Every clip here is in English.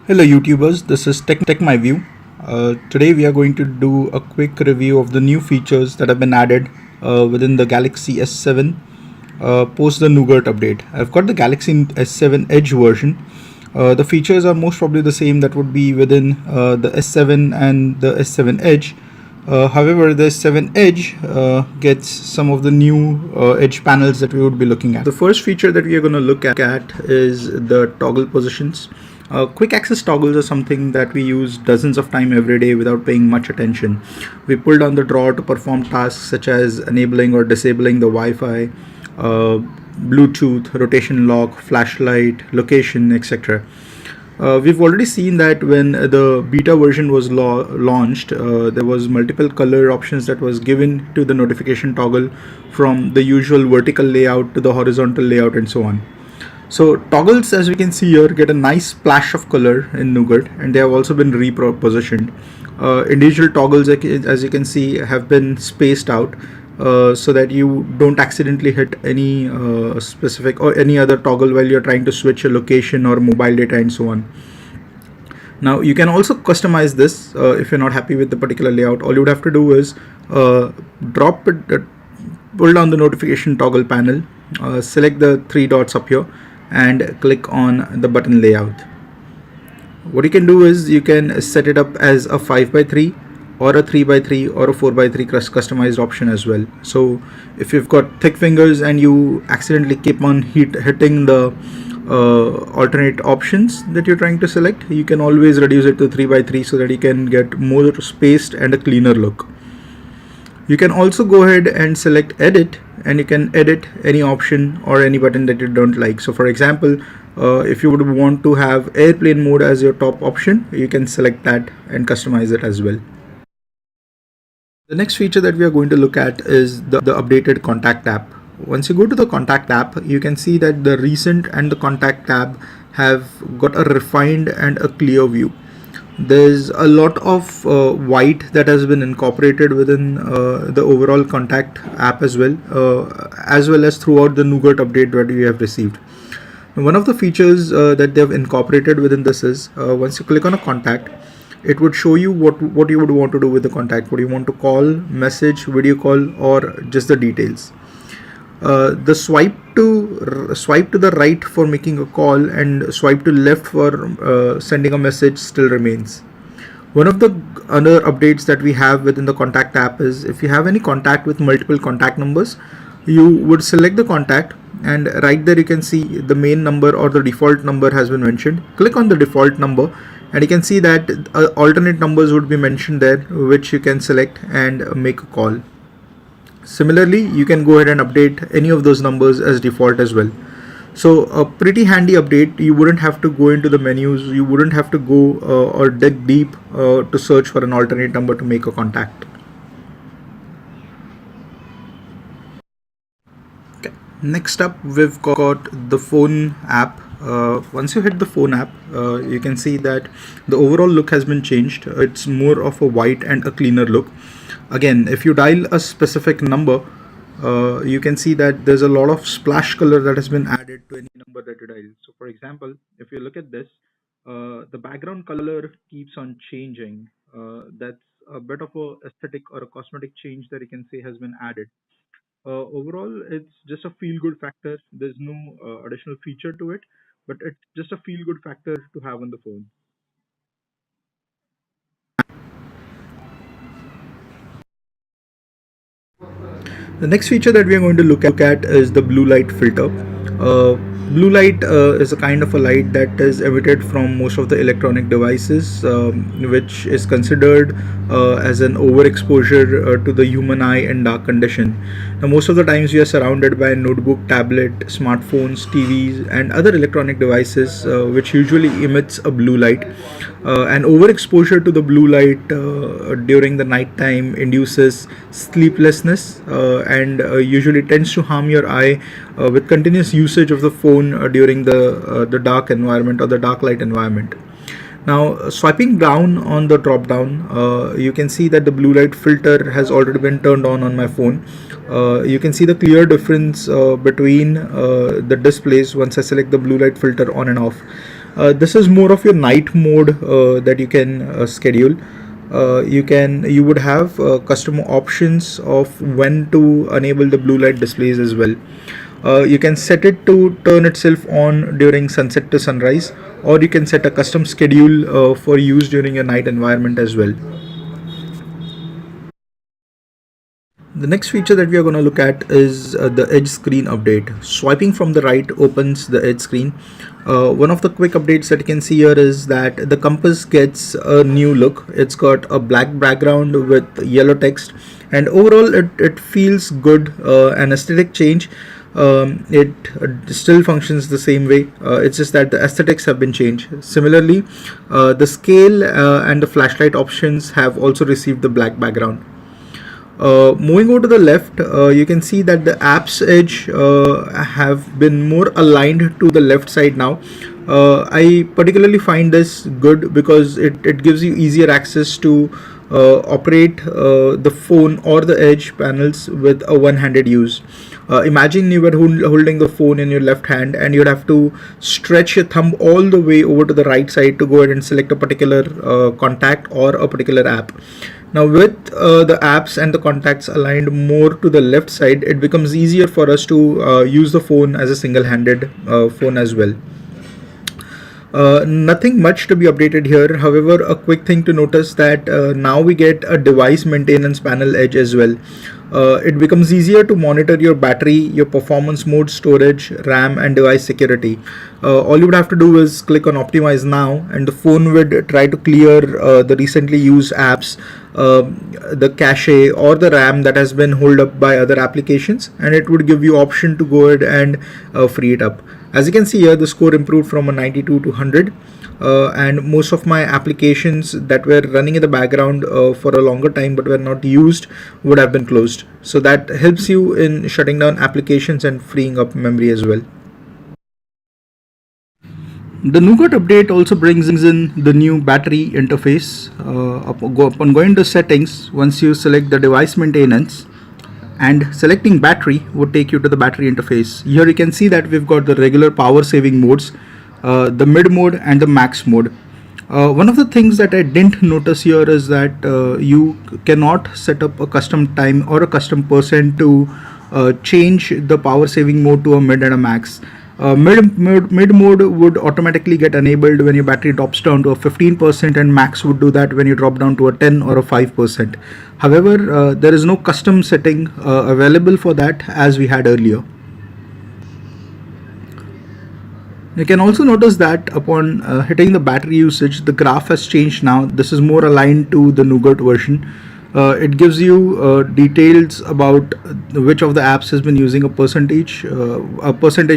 Hello YouTubers, this is Tech My View. Today we are going to do a quick review of the new features that have been added within the Galaxy S7 post the Nougat update. I've got the Galaxy S7 Edge version. The features are most probably the same that would be within the S7 and the S7 Edge. However, the S7 Edge gets some of the new Edge panels that we would be looking at. The first feature that we are going to look at is the toggle positions. Quick access toggles are something that we use dozens of times every day without paying much attention. We pull down the drawer to perform tasks such as enabling or disabling the Wi-Fi, Bluetooth, rotation lock, flashlight, location, etc. We've already seen that when the beta version was launched, there was multiple color options that was given to the notification toggle, from the usual vertical layout to the horizontal layout and so on. So toggles, as we can see here, get a nice splash of color in Nougat, and they have also been repositioned. Individual toggles, as you can see, have been spaced out so that you don't accidentally hit any specific or any other toggle while you're trying to switch a location or mobile data and so on. Now you can also customize this if you're not happy with the particular layout. All you would have to do is pull down the notification toggle panel, select the three dots up here, and click on the button layout. What you can do is you can set it up as a 5x3 or a 3x3 or a 4x3 customized option as well. So if you've got thick fingers and you accidentally keep on hitting the alternate options that you're trying to select, you can always reduce it to 3x3 so that you can get more spaced and a cleaner look. You can also go ahead and select edit, and you can edit any option or any button that you don't like. So for example, if you would want to have airplane mode as your top option, you can select that and customize it as well. The next feature that we are going to look at is the updated contact app. Once you go to the contact app, you can see that the recent and the contact tab have got a refined and a clear view. There's a lot of white that has been incorporated within the overall contact app as well as throughout the Nougat update that we have received. One of the features that they have incorporated within this is once you click on a contact, it would show you what you would want to do with the contact. Would you want to call, message, video call, or just the details? The swipe to the right for making a call and swipe to left for sending a message still remains. One of the other updates that we have within the contact app is if you have any contact with multiple contact numbers, you would select the contact, and right there you can see the main number or the default number has been mentioned. Click on the default number and you can see that alternate numbers would be mentioned there, which you can select and make a call. Similarly, you can go ahead and update any of those numbers as default as well. So a pretty handy update. You wouldn't have to go into the menus, you wouldn't have to go or dig deep to search for an alternate number to make a contact. Okay. Next up, we've got the phone app. Once you hit the phone app, you can see that the overall look has been changed. It's more of a white and a cleaner look. Again, if you dial a specific number, you can see that there's a lot of splash color that has been added to any number that you dial. So for example, if you look at this, the background color keeps on changing. That's a bit of a aesthetic or a cosmetic change that you can say has been added. Overall, it's just a feel good factor. There's no additional feature to it, but it's just a feel good factor to have on the phone. The next feature that we are going to look at is the blue light filter. Blue light is a kind of a light that is emitted from most of the electronic devices, which is considered as an overexposure to the human eye in dark condition. Now, most of the times we are surrounded by notebook, tablet, smartphones, TVs, and other electronic devices, which usually emits a blue light. And overexposure to the blue light during the night time induces sleeplessness and usually tends to harm your eye with continuous usage of the phone during the dark environment or the dark light environment. Now, swiping down on the drop down, you can see that the blue light filter has already been turned on my phone. You can see the clear difference between the displays once I select the blue light filter on and off. This is more of your night mode that you can schedule. You would have custom options of when to enable the blue light displays as well. You can set it to turn itself on during sunset to sunrise, or you can set a custom schedule for use during your night environment as well. The next feature that we are going to look at is the edge screen update. Swiping from the right opens the edge screen. One of the quick updates that you can see here is that the compass gets a new look. It's got a black background with yellow text, and overall it feels good, an aesthetic change. It still functions the same way. It's just that the aesthetics have been changed. Similarly, the scale and the flashlight options have also received the black background. Moving over to the left, you can see that the app's edge have been more aligned to the left side now. I particularly find this good because it gives you easier access to operate the phone or the edge panels with a one-handed use. Imagine you were holding the phone in your left hand and you'd have to stretch your thumb all the way over to the right side to go ahead and select a particular contact or a particular app. Now with the apps and the contacts aligned more to the left side, it becomes easier for us to use the phone as a single-handed phone as well. Nothing much to be updated here. However, a quick thing to notice that now we get a device maintenance panel edge as well. It becomes easier to monitor your battery, your performance mode, storage, RAM, and device security. All you would have to do is click on optimize now, and the phone would try to clear the recently used apps, the cache or the RAM that has been held up by other applications, and it would give you option to go ahead and free it up. As you can see here, the score improved from a 92 to 100, and most of my applications that were running in the background for a longer time but were not used would have been closed. So that helps you in shutting down applications and freeing up memory as well. The Nougat update also brings in the new battery interface. Upon going to settings, once you select the device maintenance, and selecting battery would take you to the battery interface. Here you can see that we've got the regular power saving modes, the mid mode and the max mode. One of the things that I didn't notice here is that you cannot set up a custom time or a custom percent to change the power saving mode to a mid and a max. Mid mode would automatically get enabled when your battery drops down to a 15%, and max would do that when you drop down to a 10 or a 5%. However, there is no custom setting available for that as we had earlier. You can also notice that upon hitting the battery usage, the graph has changed now. This is more aligned to the Nougat version. It gives you details about which of the apps has been using a percentage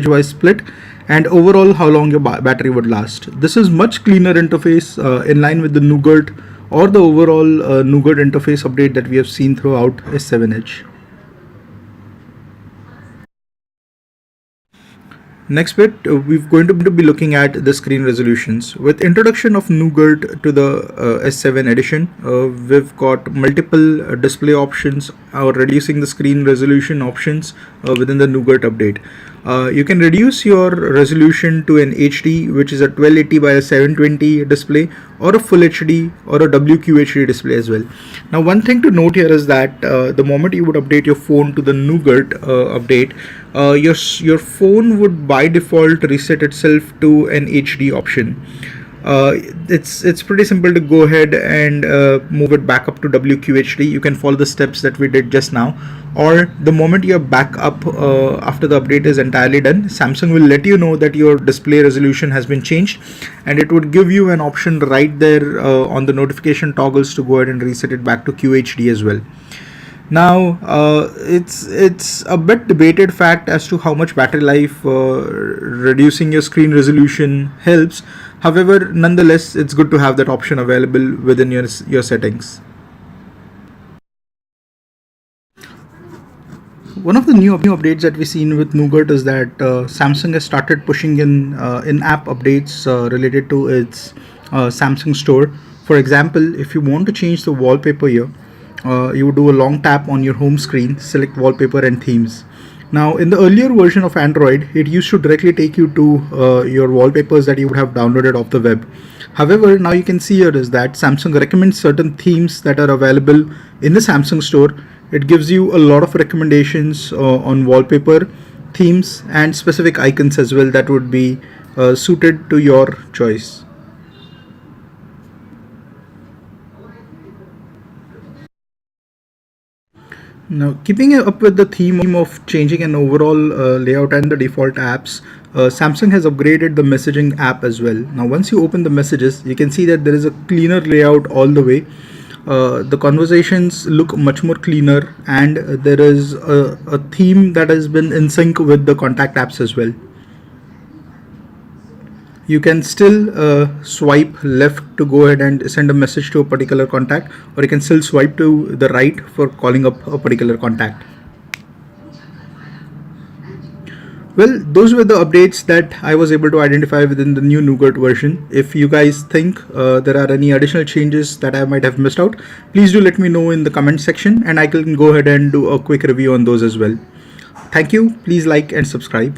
wise split, and overall how long your battery would last. This is much cleaner interface in line with the Nougat or the overall Nougat interface update that we have seen throughout S7 Edge. Next bit, we're going to be looking at the screen resolutions. With introduction of Nougat to the S7 edition, we've got multiple display options or reducing the screen resolution options within the Nougat update. You can reduce your resolution to an HD, which is a 1280 by a 720 display, or a full HD or a WQHD display as well. Now, one thing to note here is that the moment you would update your phone to the Nougat update, your phone would by default reset itself to an HD option. It's pretty simple to go ahead and move it back up to WQHD. You can follow the steps that we did just now, or the moment you're back up after the update is entirely done, Samsung will let you know that your display resolution has been changed, and it would give you an option right there on the notification toggles to go ahead and reset it back to QHD as well. Now, it's a bit debated fact as to how much battery life reducing your screen resolution helps. However, nonetheless, it's good to have that option available within your settings. One of the new updates that we've seen with Nougat is that Samsung has started pushing in-app updates related to its Samsung store. For example, if you want to change the wallpaper here, you would do a long tap on your home screen, select wallpaper and themes. Now, in the earlier version of Android, it used to directly take you to your wallpapers that you would have downloaded off the web. However, now you can see here is that Samsung recommends certain themes that are available in the Samsung store. It gives you a lot of recommendations on wallpaper, themes, and specific icons as well that would be suited to your choice. Now, keeping up with the theme of changing an overall layout and the default apps, Samsung has upgraded the messaging app as well. Now, once you open the messages, you can see that there is a cleaner layout all the way. The conversations look much more cleaner, and there is a theme that has been in sync with the contact apps as well. You can still swipe left to go ahead and send a message to a particular contact, or you can still swipe to the right for calling up a particular contact. Well, those were the updates that I was able to identify within the new Nougat version. If you guys think there are any additional changes that I might have missed out, please do let me know in the comment section, and I can go ahead and do a quick review on those as well. Thank you. Please like and subscribe.